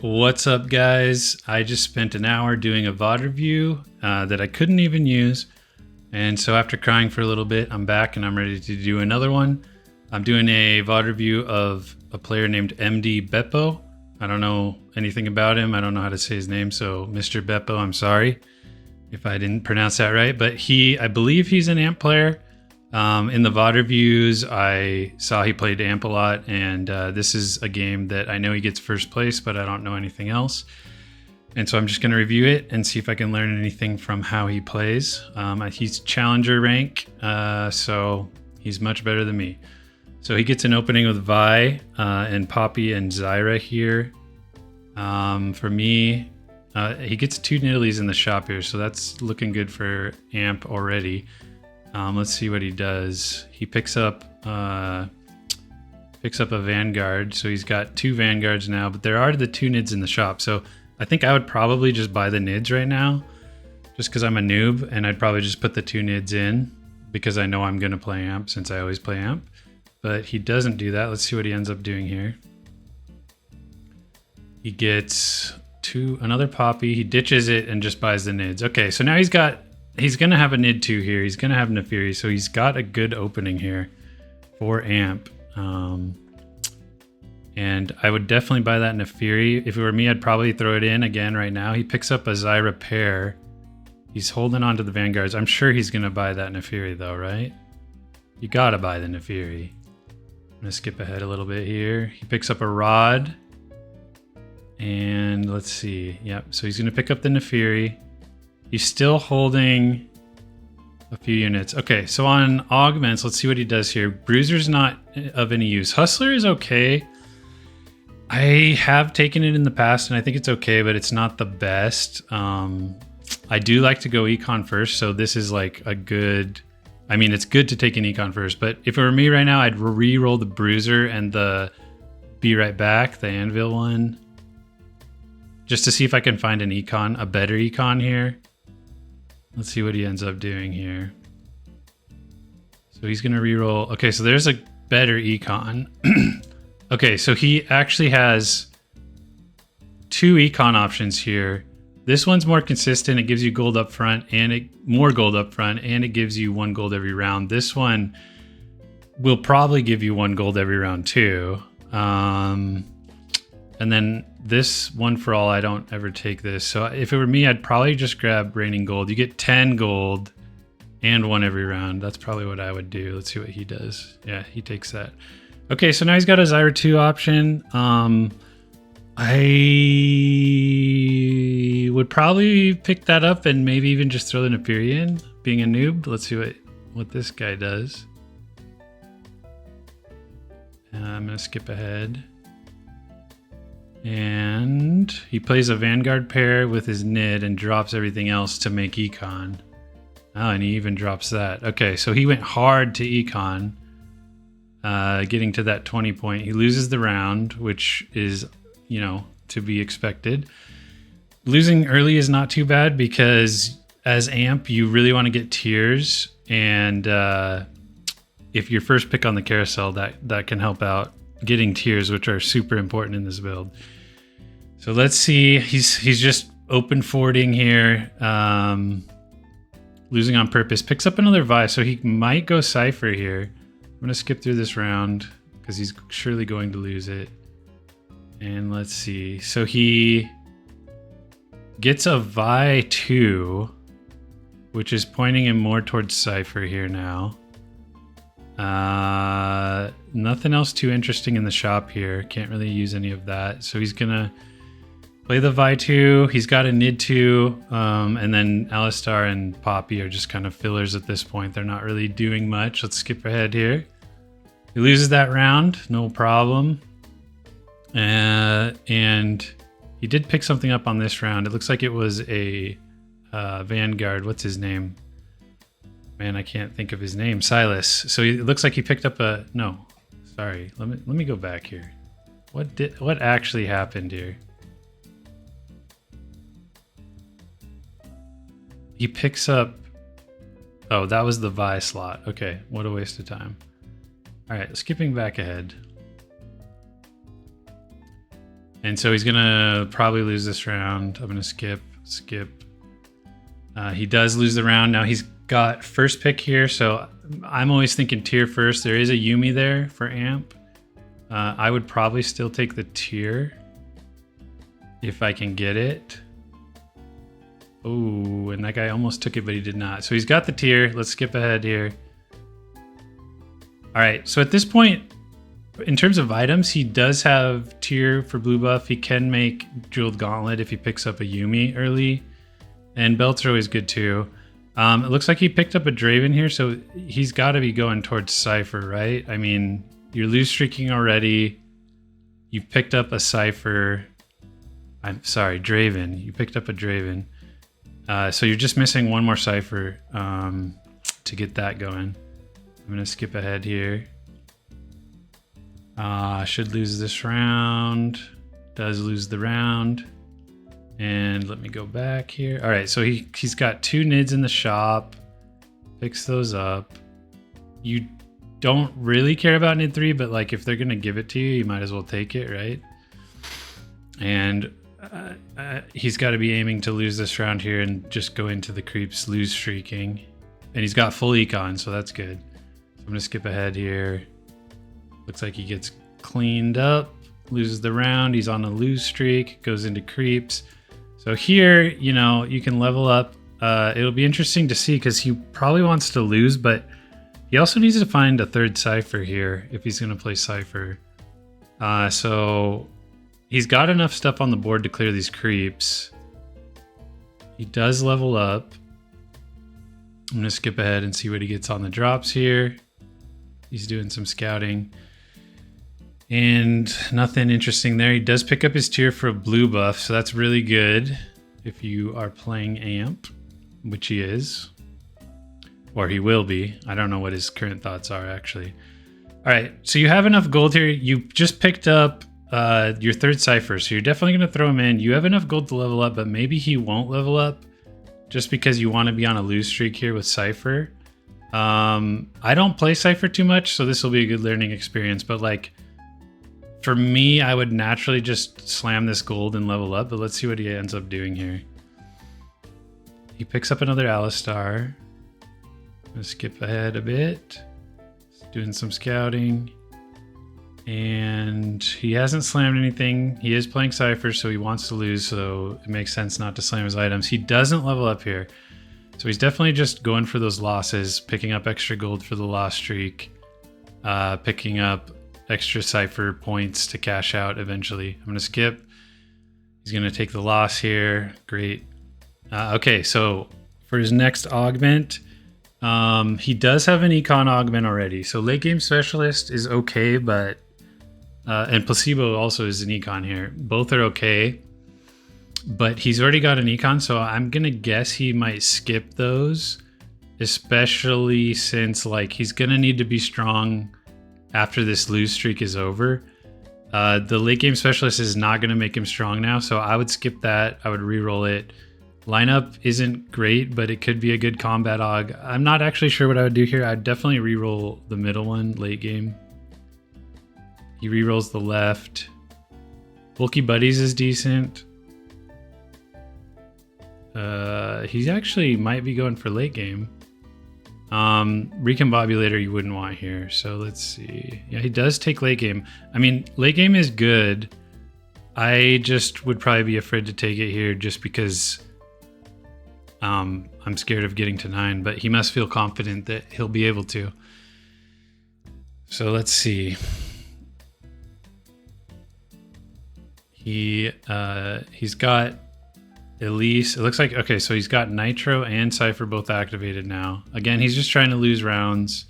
What's up, guys? I just spent an hour doing a VOD review that I couldn't even use. And so after crying for a little bit, I'm back and I'm ready to do another one. I'm doing a VOD review of a player named MD Bepo. I don't know anything about him. I don't know how to say his name. So Mr. Bepo, I'm sorry if I didn't pronounce that right. But I believe he's an A.M.P player. In the VOD reviews, I saw he played A.M.P a lot, and this is a game that I know he gets first place, but I don't know anything else. And so I'm just going to review it and see if I can learn anything from how he plays. He's challenger rank, so he's much better than me. So he gets an opening with Vi and Poppy and Zyra here. For me, he gets 2 Nidalees in the shop here, so that's looking good for A.M.P already. Let's see what he does. He picks up a Vanguard, so he's got 2 Vanguards now, but there are the 2 Nids in the shop, so I think I would probably just buy the Nids right now, just because I'm a noob, and I'd probably just put the 2 Nids in, because I know I'm going to play A.M.P since I always play A.M.P, but he doesn't do that. Let's see what he ends up doing here. He gets another Poppy, he ditches it and just buys the Nids. Okay, so now he's going to have a Nid 2 here. He's going to have Nefiri, so he's got a good opening here for A.M.P. And I would definitely buy that Nefiri. If it were me, I'd probably throw it in again right now. He picks up a Zyra pair. He's holding on to the Vanguards. I'm sure he's going to buy that Nefiri though, right? You got to buy the Nefiri. I'm going to skip ahead a little bit here. He picks up a Rod. And let's see. Yep, so he's going to pick up the Nefiri. He's still holding a few units. Okay, so on augments, let's see what he does here. Bruiser's not of any use. Hustler is okay. I have taken it in the past, and I think it's okay, but it's not the best. I do like to go econ first, so this is like a good... I mean, it's good to take an econ first, but if it were me right now, I'd re-roll the Bruiser and the Be Right Back, the Anvil one, just to see if I can find an econ, a better econ here. Let's see what he ends up doing here. So he's going to reroll. Okay, so there's a better econ. Okay, so he actually has 2 econ options here. This one's more consistent. It gives you gold up front and more gold up front, and it gives you 1 gold every round. This one will probably give you 1 gold every round too. And then this one for all, I don't ever take this. So if it were me, I'd probably just grab Raining Gold. You get 10 gold and 1 every round. That's probably what I would do. Let's see what he does. Yeah, he takes that. Okay, so now he's got a Zyra 2 option. I would probably pick that up and maybe even just throw the Nefiri in, being a noob. Let's see what this guy does. I'm going to skip ahead. And he plays a Vanguard pair with his Nid and drops everything else to make econ. Oh, and he even drops that. Okay, so he went hard to econ, getting to that 20 point. He loses the round, which is, you know, to be expected. Losing early is not too bad because as A.M.P, you really want to get tiers. And if you're first pick on the carousel, that can help out getting tiers, which are super important in this build. So let's see. He's just open forwarding here, losing on purpose. Picks up another Vi, so he might go Cypher here. I'm gonna skip through this round because he's surely going to lose it. And let's see. So he gets a Vi 2, which is pointing him more towards Cypher here now. Nothing else too interesting in the shop here. Can't really use any of that. So he's gonna play the Vi 2. He's got a Nid 2, and then Alistar and Poppy are just kind of fillers at this point. They're not really doing much. Let's skip ahead here. He loses that round, no problem. And he did pick something up on this round. It looks like it was a Vanguard. What's his name? Man, I can't think of his name. Silas. So it looks like he picked up a... No, sorry. Let me go back here. What actually happened here? He picks up... Oh, that was the Vi slot. Okay, what a waste of time. All right, skipping back ahead. And so he's gonna probably lose this round. I'm gonna skip. He does lose the round. Now he's got first pick here, so I'm always thinking tier first. There is a Yumi there for A.M.P. I would probably still take the tier if I can get it. Oh, and that guy almost took it, but he did not. So he's got the tier. Let's skip ahead here. All right, so at this point, in terms of items, he does have tier for blue buff. He can make Jeweled Gauntlet if he picks up a Yumi early. And belts are always good too. It looks like he picked up a Draven here, so he's got to be going towards Cypher, right? I mean, you're lose streaking already. You picked up a Cypher. I'm sorry, Draven. You picked up a Draven. So you're just missing one more Cypher to get that going. I'm going to skip ahead here. Should lose this round. Does lose the round. And let me go back here. All right, so he's got 2 nids in the shop. Picks those up. You don't really care about nid 3, but like if they're gonna give it to you, you might as well take it, right? And he's got to be aiming to lose this round here and just go into the creeps, lose streaking. And he's got full econ, so that's good. So I'm gonna skip ahead here. Looks like he gets cleaned up, loses the round. He's on a lose streak, goes into creeps. So here, you know, you can level up. It'll be interesting to see because he probably wants to lose, but he also needs to find a third Cypher here if he's going to play Cypher. So he's got enough stuff on the board to clear these creeps. He does level up. I'm going to skip ahead and see what he gets on the drops here. He's doing some scouting. And nothing interesting there. He does pick up his tier for a blue buff, so that's really good if you are playing A.M.P, which he is. Or he will be. I don't know what his current thoughts are, actually. All right, so you have enough gold here. You just picked up your third Cypher, so you're definitely going to throw him in. You have enough gold to level up, but maybe he won't level up just because you want to be on a lose streak here with Cypher. I don't play Cypher too much, so this will be a good learning experience, but like, for me, I would naturally just slam this gold and level up, but let's see what he ends up doing here. He picks up another Alistar. I'm gonna skip ahead a bit. He's doing some scouting. And he hasn't slammed anything. He is playing Cypher, so he wants to lose, so it makes sense not to slam his items. He doesn't level up here. So he's definitely just going for those losses, picking up extra gold for the loss streak, picking up extra Cypher points to cash out eventually. I'm gonna skip. He's gonna take the loss here. Great. Okay, so for his next augment, he does have an econ augment already. So late game specialist is okay, but and placebo also is an econ here. Both are okay, but he's already got an econ, so I'm gonna guess he might skip those, especially since like he's gonna need to be strong after this lose streak is over. The late game specialist is not going to make him strong now, so I would skip that. I would re-roll it. Lineup isn't great, but it could be a good combat aug. I'm not actually sure what I would do here. I'd definitely re-roll the middle one late game. He re-rolls the left. Bulky Buddies is decent. He actually might be going for late game. Recombobulator you wouldn't want here, so let's see. Yeah, he does take late game. I mean, late game is good. I just would probably be afraid to take it here just because I'm scared of getting to 9, but he must feel confident that he'll be able to. So let's see. He's got Elise. It looks like, okay, so he's got Nitro and Cypher both activated now. Again, he's just trying to lose rounds.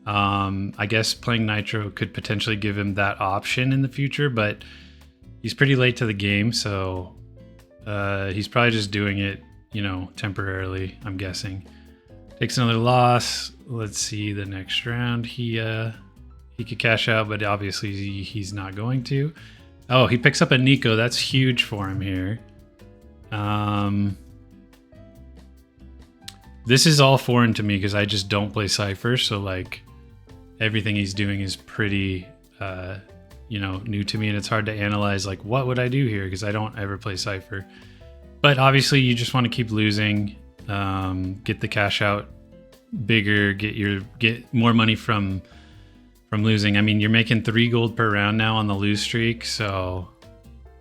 I guess playing Nitro could potentially give him that option in the future, but he's pretty late to the game, so he's probably just doing it, you know, temporarily, I'm guessing. Takes another loss. Let's see the next round. He could cash out, but obviously he's not going to. Oh, he picks up a Nico. That's huge for him here. This is all foreign to me because I just don't play Cypher, so like everything he's doing is pretty you know, new to me, and it's hard to analyze like what would I do here because I don't ever play Cypher. But obviously you just want to keep losing, get the cash out bigger, get more money from losing. I mean, you're making 3 gold per round now on the lose streak, so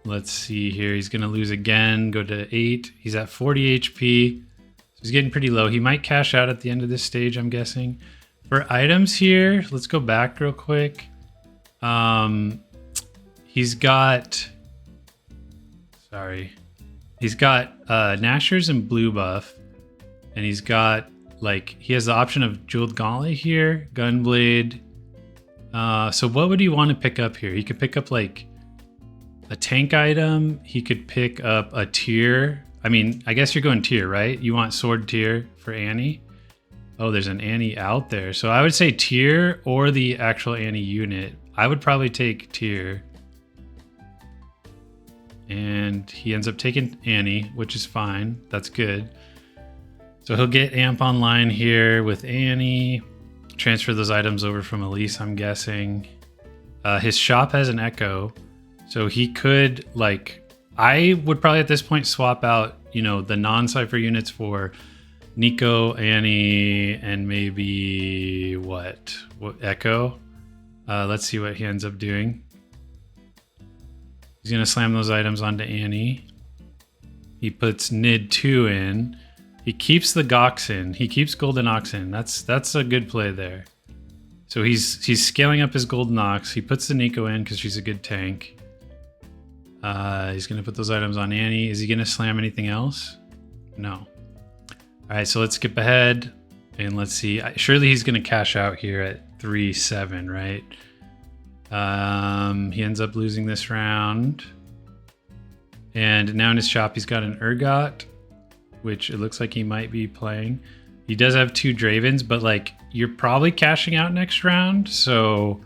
let's see here. He's gonna lose again, go to 8. He's at 40 HP, so he's getting pretty low. He might cash out at the end of this stage, I'm guessing. For items here, let's go back real quick. He's got Nashers and blue buff, and he's got like, he has the option of Jeweled Gauntlet here, Gunblade. So what would he want to pick up here? He could pick up like a tank item. He could pick up a tier. I mean, I guess you're going tier, right? You want sword tier for Annie? Oh, there's an Annie out there. So I would say tier or the actual Annie unit. I would probably take tier. And he ends up taking Annie, which is fine. That's good. So he'll get AMP online here with Annie. Transfer those items over from Elise, I'm guessing. His shop has an Echo. So he could, like, I would probably at this point swap out, you know, the non-Cypher units for Nico, Annie, and maybe what Echo. Let's see what he ends up doing. He's gonna slam those items onto Annie. He puts Nid 2 in. He keeps the Gox in. He keeps Golden Ox in. That's a good play there. So he's scaling up his Golden Ox. He puts the Nico in because she's a good tank. He's gonna put those items on Annie. Is he gonna slam anything else? No. All right, so let's skip ahead and let's see. Surely he's gonna cash out here at 3-7, right? He ends up losing this round. And now in his shop, he's got an Urgot, which it looks like he might be playing. He does have 2 Dravens, but like you're probably cashing out next round. So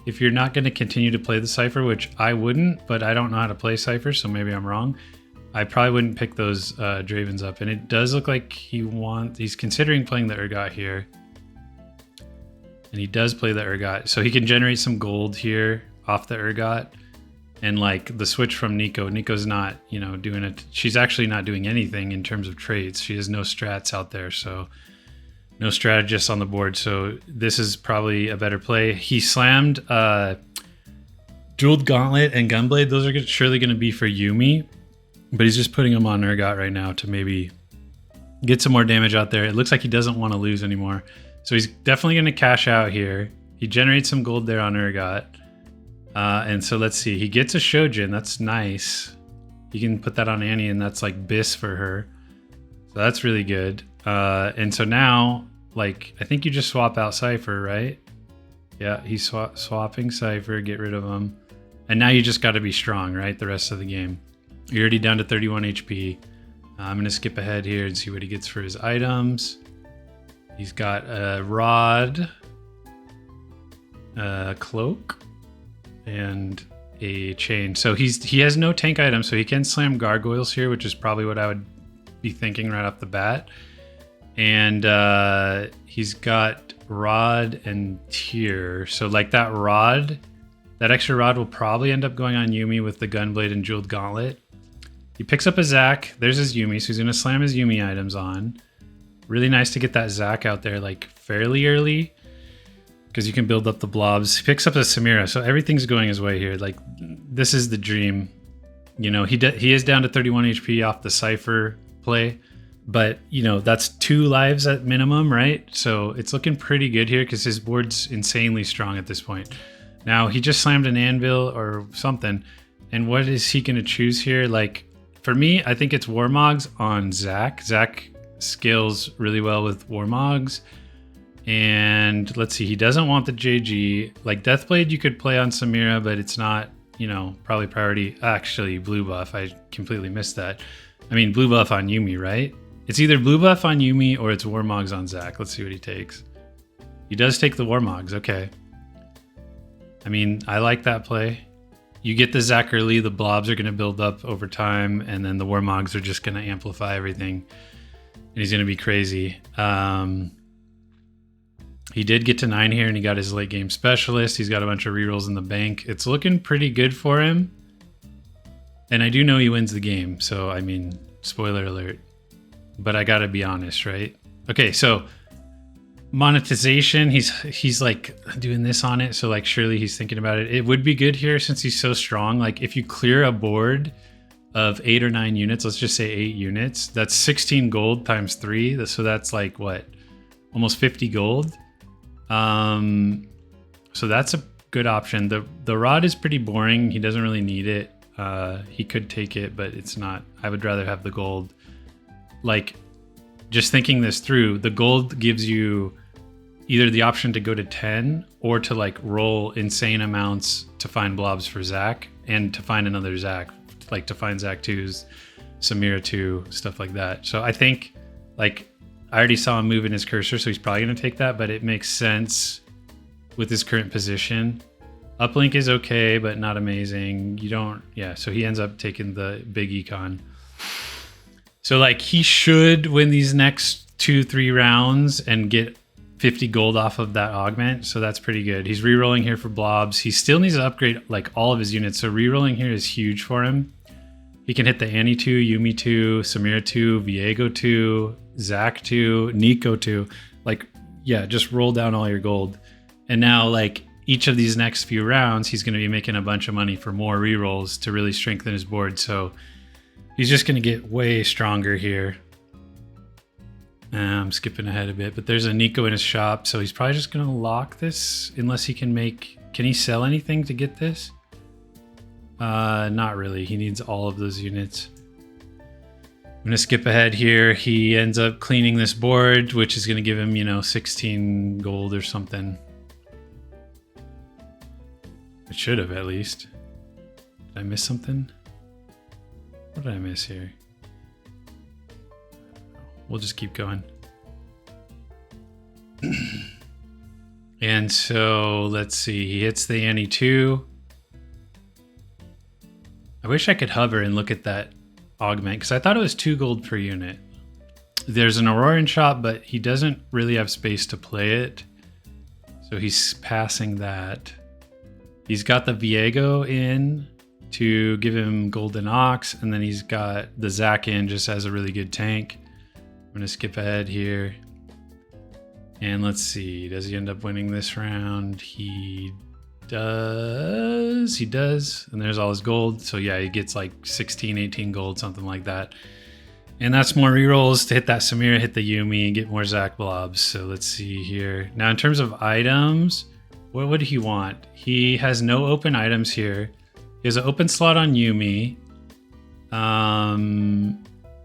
if you're not going to continue to play the Cypher, which I wouldn't, but I don't know how to play Cypher, so maybe I'm wrong. I probably wouldn't pick those Dravens up. And it does look like he's considering playing the Urgot here. And he does play the Urgot. So he can generate some gold here off the Urgot. And like the switch from Nico's not, you know, doing it. She's actually not doing anything in terms of trades. She has no strats out there. So no strategists on the board. So this is probably a better play. He slammed Jeweled Gauntlet and Gunblade. Those are surely going to be for Yuumi. But he's just putting them on Urgot right now to maybe get some more damage out there. It looks like he doesn't want to lose anymore. So he's definitely going to cash out here. He generates some gold there on Urgot. And so let's see. He gets a Shojin. That's nice. You can put that on Annie, and that's like Biss for her. So that's really good. And so now, like, I think you just swap out Cypher, right? Yeah, he's swapping Cypher. Get rid of him. And now you just got to be strong, right? The rest of the game. You're already down to 31 HP. I'm going to skip ahead here and see what he gets for his items. He's got a rod, a cloak, and a chain. So he has no tank items, so he can slam gargoyles here, which is probably what I would be thinking right off the bat. And he's got rod and tier. So like that extra rod will probably end up going on Yuumi with the Gunblade and Jeweled Gauntlet. He picks up a Zac. There's his Yuumi, so he's going to slam his Yuumi items on. Really nice to get that Zac out there like fairly early because you can build up the blobs. He picks up a Samira, so everything's going his way here. Like, this is the dream. You know, he is down to 31 HP off the Cypher play, but, you know, that's 2 lives at minimum, right? So it's looking pretty good here because his board's insanely strong at this point. Now, he just slammed an anvil or something, and what is he going to choose here? Like, for me, I think it's Warmogs on Zac. Zac scales really well with Warmogs. And let's see, he doesn't want the JG. Like Deathblade you could play on Samira, but it's not, you know, probably priority. Actually, blue buff, I completely missed that. I mean, blue buff on Yuumi, right? It's either blue buff on Yuumi or it's Warmogs on Zac. Let's see what he takes. He does take the Warmogs, okay. I mean, I like that play. You get the Zac early, the blobs are going to build up over time, and then the Warmogs are just going to amplify everything. And he's going to be crazy. He did get to 9 here, and he got his late game specialist. He's got a bunch of rerolls in the bank. It's looking pretty good for him. And I do know he wins the game. So, I mean, spoiler alert. But I got to be honest, right? Okay, so monetization, he's like doing this on it. So, like, surely he's thinking about it. It would be good here since he's so strong. Like, if you clear a board of 8 or 9 units, let's just say 8 units, that's 16 gold times 3. So that's like, what? Almost 50 gold. So that's a good option. The rod is pretty boring. He doesn't really need it. He could take it, but it's not. I would rather have the gold. Like, just thinking this through, the gold gives you either the option to go to 10 or to like roll insane amounts to find blobs for Zach and to find another Zach, like to find Zach 2s, Samira 2, stuff like that. So I think, like, I already saw him moving his cursor, so he's probably going to take that, but it makes sense with his current position. Uplink is okay, but not amazing. You don't, yeah, so he ends up taking the big econ. So, like, he should win these next 2-3 rounds and get 50 gold off of that augment, so that's pretty good. He's rerolling here for blobs. He still needs to upgrade, like, all of his units, so rerolling here is huge for him. He can hit the Annie 2, Yumi 2, Samira 2, Viego 2, Zach 2, Nico 2. Like, yeah, just roll down all your gold. And now, like, each of these next few rounds, he's going to be making a bunch of money for more rerolls to really strengthen his board. So he's just going to get way stronger here. I'm skipping ahead a bit, but there's a Nico in his shop. So he's probably just going to lock this unless he can make... Can he sell anything to get this? Not really. He needs all of those units. I'm going to skip ahead here. He ends up cleaning this board, which is going to give him, you know, 16 gold or something. It should have, at least. Did I miss something? What did I miss here? We'll just keep going. And so, let's see. He hits the Annie 2. I wish I could hover and look at that augment, because I thought it was 2 gold per unit. There's an Auroran shop, but he doesn't really have space to play it. So he's passing that. He's got the Viego in to give him Golden Ox, and then he's got the Zach in just as a really good tank. I'm going to skip ahead here. And let's see, does he end up winning this round? He does. He does. And there's all his gold. So yeah, he gets like 16, 18 gold, something like that. And that's more rerolls to hit that Samira, hit the Yumi, and get more Zach blobs. So let's see here. Now, in terms of items, what would he want? He has no open items here. He has an open slot on Yumi.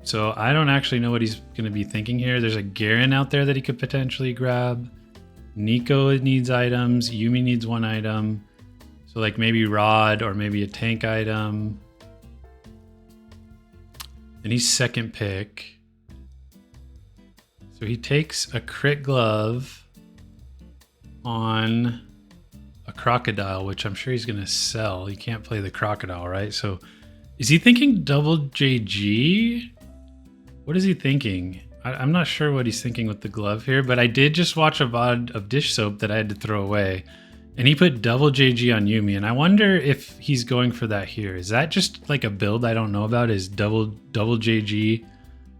So I don't actually know what he's going to be thinking here. There's a Garen out there that he could potentially grab. Nico needs items. Yumi needs 1 item. So like maybe Rod or maybe a tank item. And he's second pick. So he takes a crit glove on a crocodile, which I'm sure he's going to sell. You can't play the crocodile, right? So is he thinking double JG? What is he thinking? I'm not sure what he's thinking with the glove here, but I did just watch a VOD of dish soap that I had to throw away. And he put double JG on Yumi, and I wonder if he's going for that here. Is that just like a build I don't know about? Is double JG,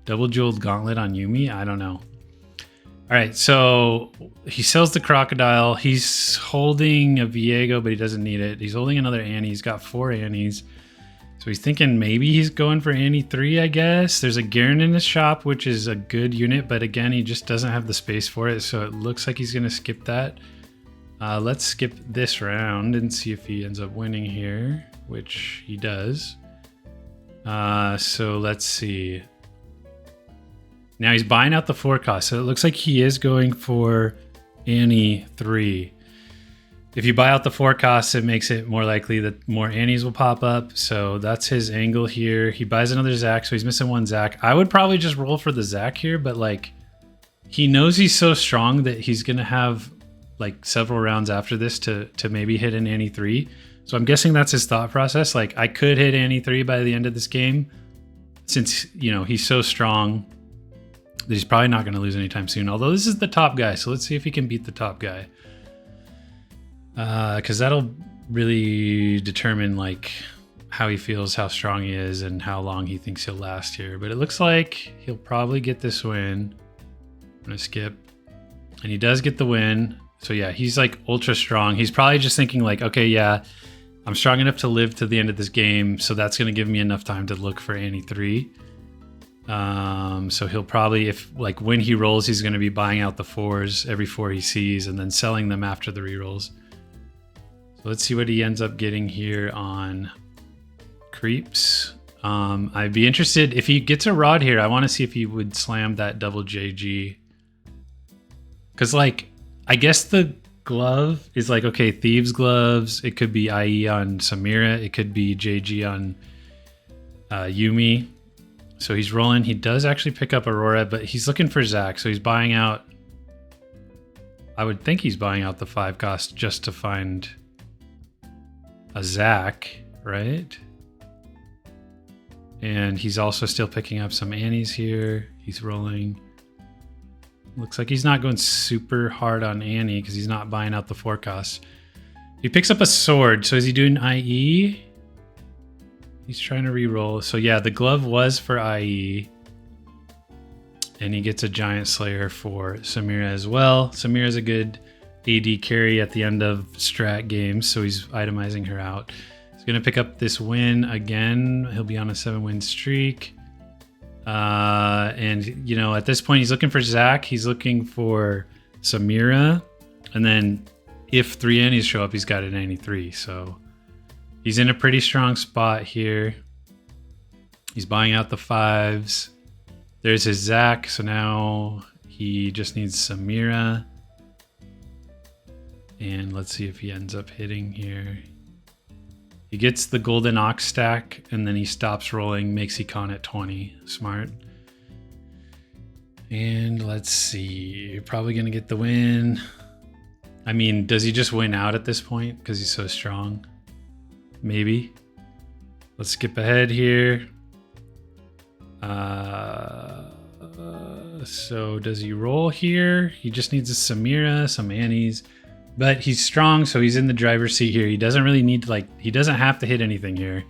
double jeweled gauntlet on Yumi? I don't know. All right, so he sells the crocodile. He's holding a Viego, but he doesn't need it. He's holding another Annie. He's got 4 Annies. So he's thinking maybe he's going for Annie 3, I guess. There's a Garen in his shop, which is a good unit, but again, he just doesn't have the space for it. So it looks like he's going to skip that. Let's skip this round and see if he ends up winning here, which he does. So let's see. Now he's buying out the 4 cost. So it looks like he is going for Annie 3. If you buy out the 4 costs, it makes it more likely that more Annies will pop up. So that's his angle here. He buys another Zach, so he's missing 1 Zach. I would probably just roll for the Zach here, but like he knows he's so strong that he's going to have like several rounds after this to maybe hit an Annie 3. So I'm guessing that's his thought process. Like I could hit Annie 3 by the end of this game since, you know, he's so strong. that he's probably not going to lose anytime soon. Although this is the top guy, so let's see if he can beat the top guy. Because that'll really determine like how he feels, how strong he is, and how long he thinks he'll last here. But it looks like he'll probably get this win. I'm going to skip. And he does get the win. So yeah, he's like ultra strong. He's probably just thinking like, okay, yeah, I'm strong enough to live to the end of this game. So that's going to give me enough time to look for Annie 3. So he'll probably, if like when he rolls, he's going to be buying out the 4s every 4 he sees and then selling them after the rerolls. So let's see what he ends up getting here on creeps. I'd be interested if he gets a rod here. I want to see if he would slam that double JG. Cause like, I guess the glove is like, okay, Thieves gloves. It could be IE on Samira. It could be JG on Yumi. So he's rolling. He does actually pick up Aurora, but he's looking for Zach. So he's buying out. I would think he's buying out the 5 cost just to find a Zach, right? And he's also still picking up some Annies here. He's rolling. Looks like he's not going super hard on Annie because he's not buying out the 4 costs. He picks up a sword. So is he doing IE? He's trying to re-roll. So yeah, the glove was for IE. And he gets a Giant Slayer for Samira as well. Samira's a good AD carry at the end of strat games, so he's itemizing her out. He's going to pick up this win again. He'll be on a 7-win streak. And, you know, at this point, he's looking for Zach. He's looking for Samira. And then if 3 Annies show up, he's got an Annie 3. So he's in a pretty strong spot here. He's buying out the 5s. There's his Zach. So now he just needs Samira. And let's see if he ends up hitting here. He gets the golden ox stack and then he stops rolling, makes econ at 20. Smart. And let's see. You're probably going to get the win. I mean, does he just win out at this point because he's so strong? Maybe. Let's skip ahead here. So does he roll here? He just needs a Samira, some Annies. But he's strong, so he's in the driver's seat here. He doesn't really need to, like, he doesn't have to hit anything here.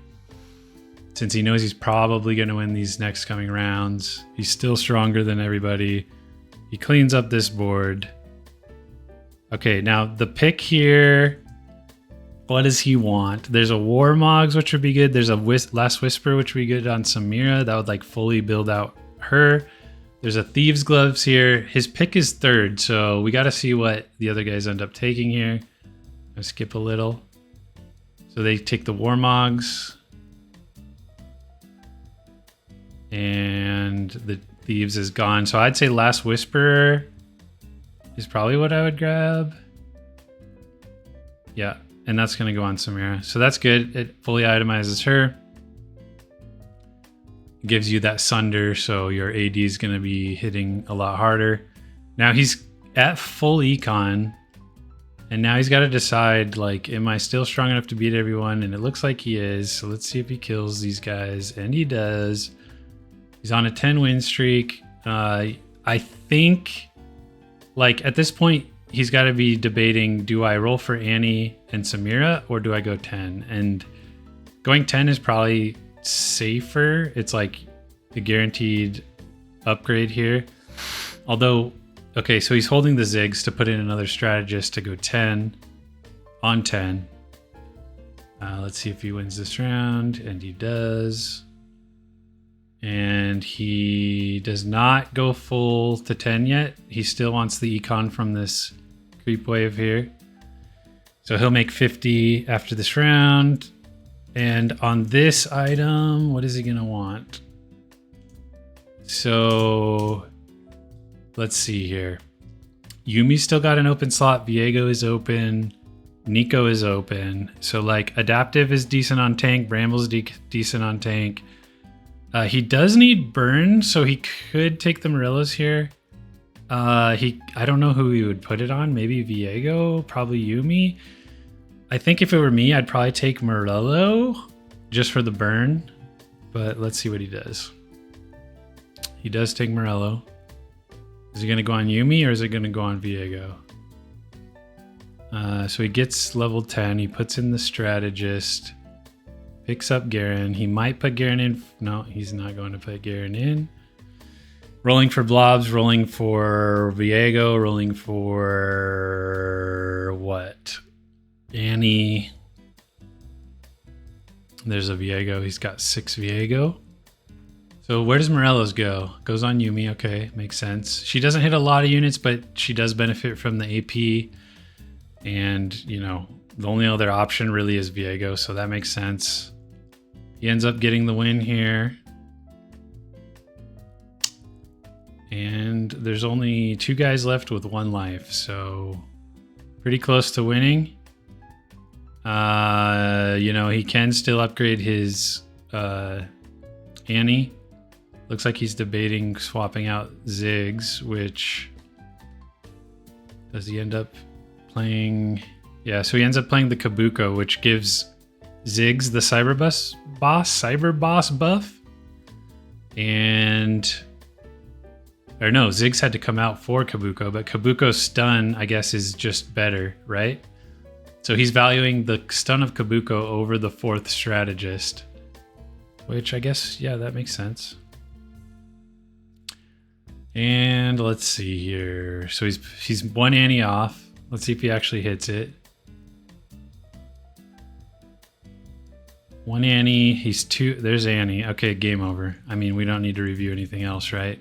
Since he knows he's probably going to win these next coming rounds. He's still stronger than everybody. He cleans up this board. Okay, now the pick here. What does he want? There's a Warmogs, which would be good. There's a Last Whisper, which would be good on Samira. That would, like, fully build out her. There's a Thieves Gloves here. His pick is 3rd, so we got to see what the other guys end up taking here. I'll skip a little. So they take the Warmogs. And the Thieves is gone. So I'd say Last Whisperer is probably what I would grab. Yeah, and that's going to go on Samira. So that's good. It fully itemizes her. Gives you that Sunder, so your AD is going to be hitting a lot harder. Now he's at full econ, and now he's got to decide, like, am I still strong enough to beat everyone? And it looks like he is, so let's see if he kills these guys, and he does. He's on a 10-win streak. I think, like, at this point, he's got to be debating, do I roll for Annie and Samira, or do I go 10? And going 10 is probably safer. It's like a guaranteed upgrade here. Although, okay, so he's holding the Ziggs to put in another strategist to go 10 on 10. Let's see if he wins this round, and he does. And he does not go full to 10 yet. He still wants the econ from this creep wave here. So he'll make 50 after this round. And on this item, what is he going to want? So let's see here. Yumi's still got an open slot. Viego is open. Nico is open. So like Adaptive is decent on tank. Bramble's decent on tank. He does need burn, so he could take the Morillas here. I don't know who he would put it on. Maybe Viego, probably Yumi. I think if it were me, I'd probably take Morello just for the burn. But let's see what he does. He does take Morello. Is he going to go on Yumi or is it going to go on Viego? So he gets level 10. He puts in the Strategist. Picks up Garen. He might put Garen in. No, he's not going to put Garen in. Rolling for blobs. Rolling for Viego. Rolling for what? Annie. There's a Viego. He's got 6 Viego. So where does Morelos go? Goes on Yumi. Okay, makes sense. She doesn't hit a lot of units, but she does benefit from the AP. And, you know, the only other option really is Viego, so that makes sense. He ends up getting the win here. And there's only 2 guys left with 1 life, so pretty close to winning. You know, he can still upgrade his Annie. Looks like he's debating swapping out Ziggs, which... Does he end up playing? Yeah, so he ends up playing the Kabuko, which gives Ziggs the cyber boss buff. And... Or no, Ziggs had to come out for Kabuko, but Kabuko's stun, I guess, is just better, right? So he's valuing the stun of Kabuko over the 4th Strategist. Which I guess, yeah, that makes sense. And let's see here. So he's 1 Annie off. Let's see if he actually hits it. 1 Annie. He's 2. There's Annie. Okay, game over. I mean, we don't need to review anything else, right?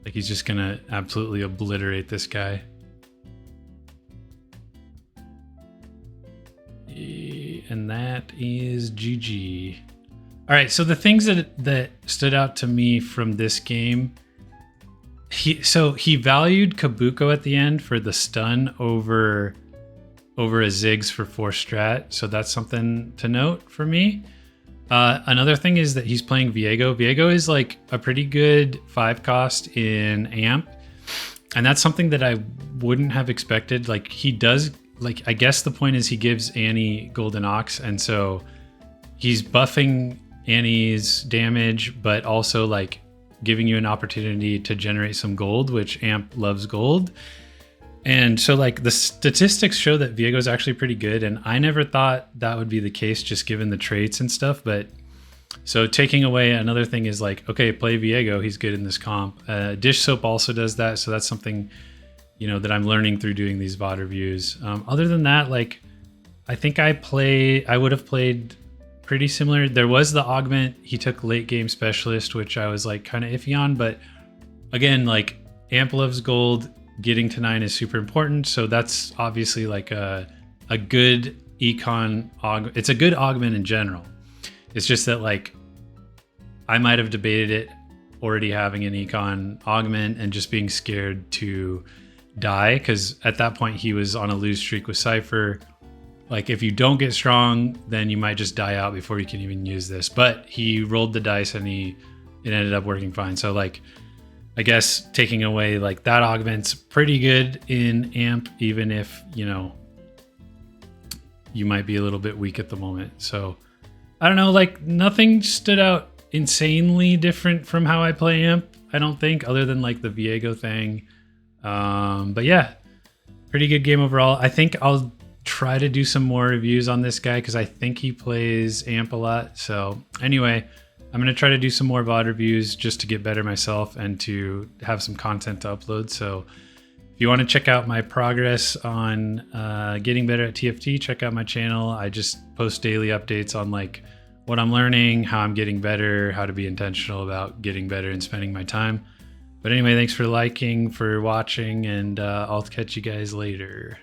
Like, he's just going to absolutely obliterate this guy. And that is GG. All right, so the things that stood out to me from this game... He valued Kabuko at the end for the stun over a Ziggs for 4 strat, so that's something to note for me. Another thing is that he's playing Viego. Viego is like a pretty good 5 cost in A.M.P, and that's something that I wouldn't have expected. Like, he does, like, I guess the point is he gives Annie Golden Ox, and so he's buffing Annie's damage, but also like giving you an opportunity to generate some gold, which A.M.P loves gold. And so like the statistics show that Viego is actually pretty good. And I never thought that would be the case just given the traits and stuff. But so taking away another thing is like, okay, play Viego. He's good in this comp. Dish Soap also does that. So that's something, you know, that I'm learning through doing these VOD reviews. Other than that, like, I think I would have played pretty similar. There was the augment. He took late game specialist, which I was like kind of iffy on, but again, like, A.M.P loves gold. Getting to 9 is super important. So that's obviously like a good econ it's a good augment in general. It's just that, like, I might have debated it already having an econ augment and just being scared to die, because at that point he was on a lose streak with Cypher. Like, if you don't get strong, then you might just die out before you can even use this. But he rolled the dice and it ended up working fine. So, like, I guess taking away, like, that augment's pretty good in A.M.P, even if, you know, you might be a little bit weak at the moment. So, I don't know, like, nothing stood out insanely different from how I play A.M.P, I don't think, other than, like, the Viego thing. But yeah, pretty good game overall. I think I'll try to do some more reviews on this guy because I think he plays A.M.P a lot. So anyway, I'm going to try to do some more VOD reviews just to get better myself and to have some content to upload. So if you want to check out my progress on getting better at TFT, check out my channel. I just post daily updates on, like, what I'm learning, how I'm getting better, how to be intentional about getting better and spending my time. But anyway, thanks for liking, for watching, and I'll catch you guys later.